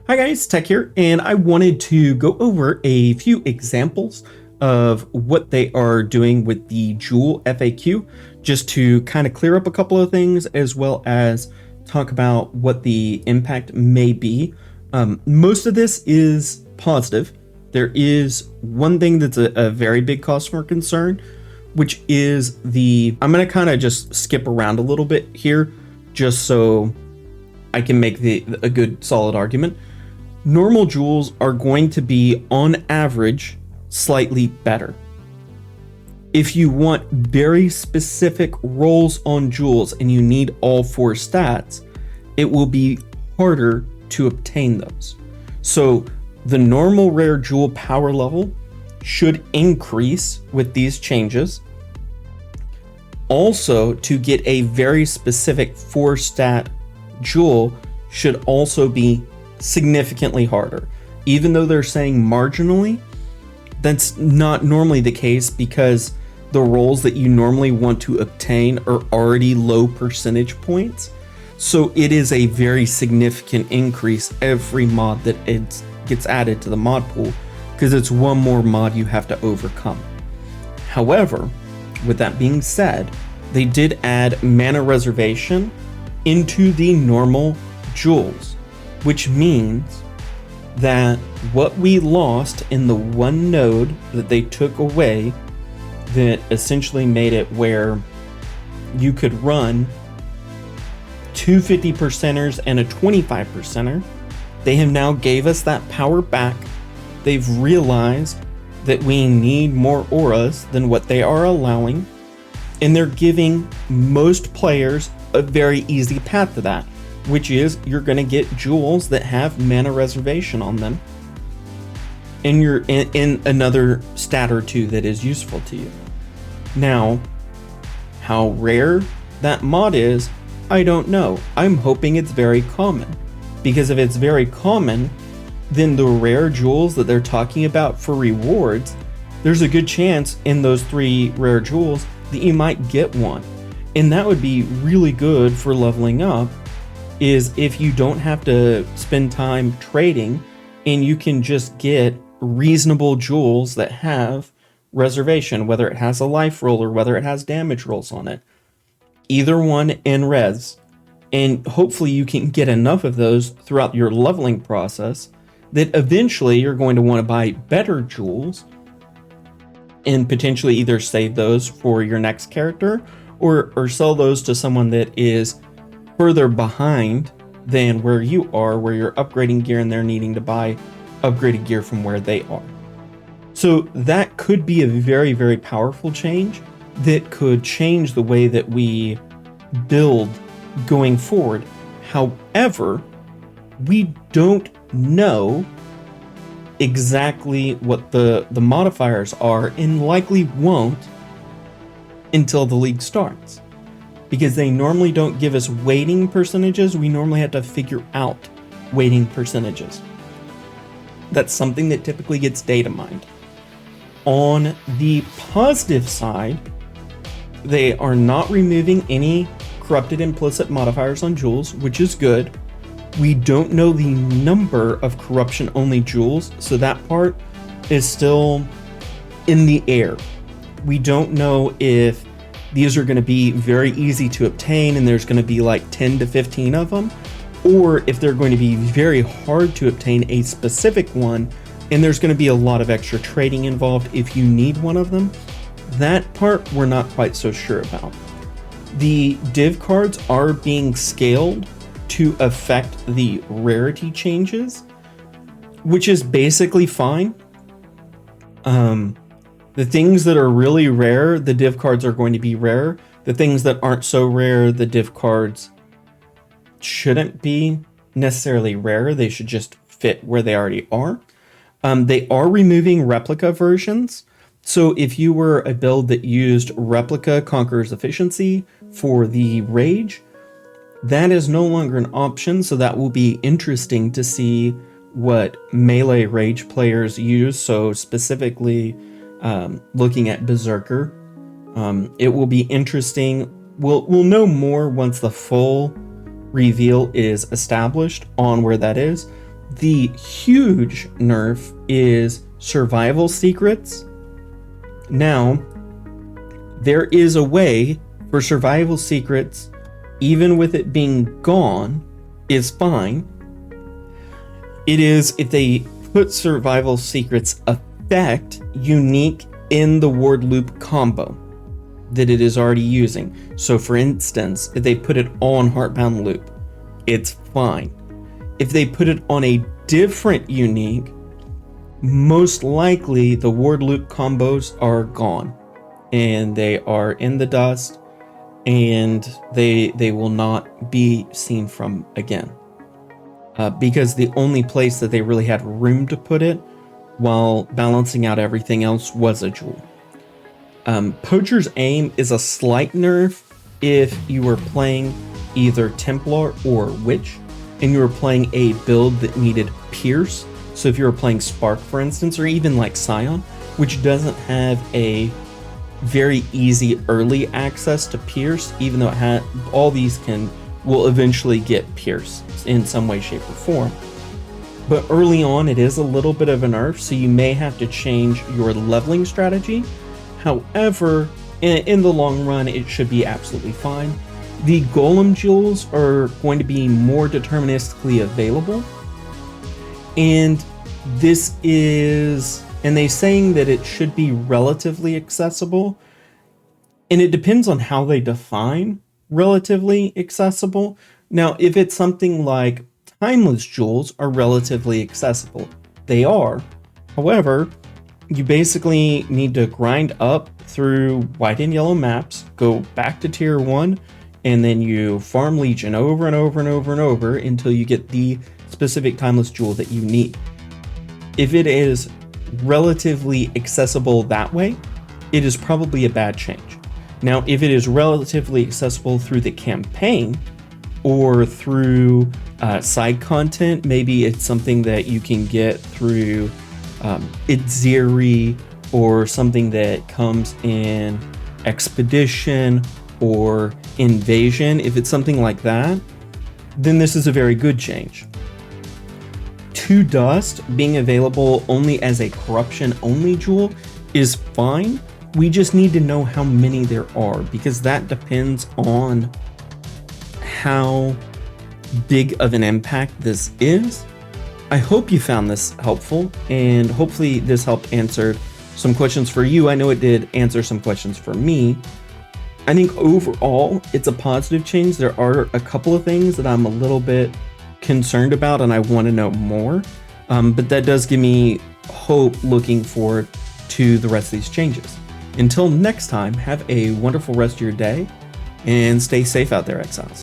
Hi guys, Tech here, and I wanted to go over a few examples of what they are doing with the Joule FAQ, just to kind of clear up a couple of things, as well as talk about what the impact may be. Most of this is positive. There is one thing that's a very big customer concern, which is I'm going to kind of just skip around a little bit here, just so I can make a good solid argument. Normal Joules are going to be, on average, slightly better. If you want very specific roles on Joules and you need all 4 stats, it will be harder to obtain those. So the normal rare Joule power level should increase with these changes. Also, to get a very specific 4-stat Joule should also be significantly harder. Even though they're saying marginally, that's not normally the case, because the roles that you normally want to obtain are already low percentage points. So it is a very significant increase every mod that it gets added to the mod pool, because it's one more mod you have to overcome. However, with that being said, they did add mana reservation into the normal Joules, which means that what we lost in the one node that they took away, that essentially made it where you could run 2 50%ers and a 25%er, they have now gave us that power back. They've realized that we need more auras than what they are allowing, and they're giving most players a very easy path to that, which is you're going to get Joules that have mana reservation on them, and you're in another stat or two that is useful to you. Now, how rare that mod is, I don't know. I'm hoping it's very common, because if it's very common, then the rare Joules that they're talking about for rewards, there's a good chance in those 3 rare Joules that you might get one. And that would be really good for leveling up, is if you don't have to spend time trading and you can just get reasonable Joules that have reservation, whether it has a life roll or whether it has damage rolls on it. Either one in res. And hopefully you can get enough of those throughout your leveling process that eventually you're going to want to buy better Joules and potentially either save those for your next character or sell those to someone that is further behind than where you are, where you're upgrading gear and they're needing to buy upgraded gear from where they are. So that could be a very, very powerful change that could change the way that we build going forward. However, we don't know exactly what the modifiers are, and likely won't until the league starts, because they normally don't give us weighting percentages. We normally have to figure out weighting percentages. That's something that typically gets data mined. On the positive side, they are not removing any corrupted implicit modifiers on Joules, which is good. We don't know the number of corruption only Joules, so that part is still in the air. We don't know if these are going to be very easy to obtain and there's going to be like 10 to 15 of them, or if they're going to be very hard to obtain a specific one and there's going to be a lot of extra trading involved if you need one of them. That part we're not quite so sure about. The div cards are being scaled to affect the rarity changes, which is basically fine. The things that are really rare, the div cards are going to be rare. The things that aren't so rare, the div cards shouldn't be necessarily rare. They should just fit where they already are. They are removing replica versions. So if you were a build that used Replica Conqueror's Efficiency for the Rage, that is no longer an option. So that will be interesting to see what melee Rage players use. So specifically, looking at Berserker, it will be interesting. We'll know more once the full reveal is established on where that is. The huge nerf is survival secrets. Now, there is a way for survival secrets, even with it being gone, is fine. It is if they put survival secrets effect unique in the Wardloop combo that it is already using. So for instance, if they put it on Heartbound Loop, it's fine. If they put it on a different unique, most likely the Wardloop combos are gone and they are in the dust, and they will not be seen from again. Because the only place that they really had room to put it while balancing out everything else was a jewel. Poacher's Aim is a slight nerf if you were playing either Templar or Witch, and you were playing a build that needed Pierce. So if you were playing Spark, for instance, or even like Scion, which doesn't have a very easy early access to Pierce, even though it had all these will eventually get Pierce in some way, shape, or form. But early on, it is a little bit of a nerf, so you may have to change your leveling strategy. However, in the long run, it should be absolutely fine. The Golem jewels are going to be more deterministically available. And this is, and they're saying that it should be relatively accessible. And it depends on how they define relatively accessible. Now, if it's something like timeless jewels are relatively accessible, they are. However, you basically need to grind up through white and yellow maps, go back to tier 1, and then you farm Legion over and over and over and over until you get the specific timeless jewel that you need. If it is relatively accessible that way, it is probably a bad change. Now, if it is relatively accessible through the campaign or through side content, maybe it's something that you can get through Itziri, or something that comes in Expedition or Invasion. If it's something like that, then this is a very good change. To Dust being available only as a corruption only jewel is fine. We just need to know how many there are, because that depends on how big of an impact this is. I hope you found this helpful, and hopefully this helped answer some questions for you. I know it did answer some questions for me. I think overall it's a positive change. There are a couple of things that I'm a little bit concerned about and I want to know more, but that does give me hope looking forward to the rest of these changes. Until next time, have a wonderful rest of your day and stay safe out there, Exiles.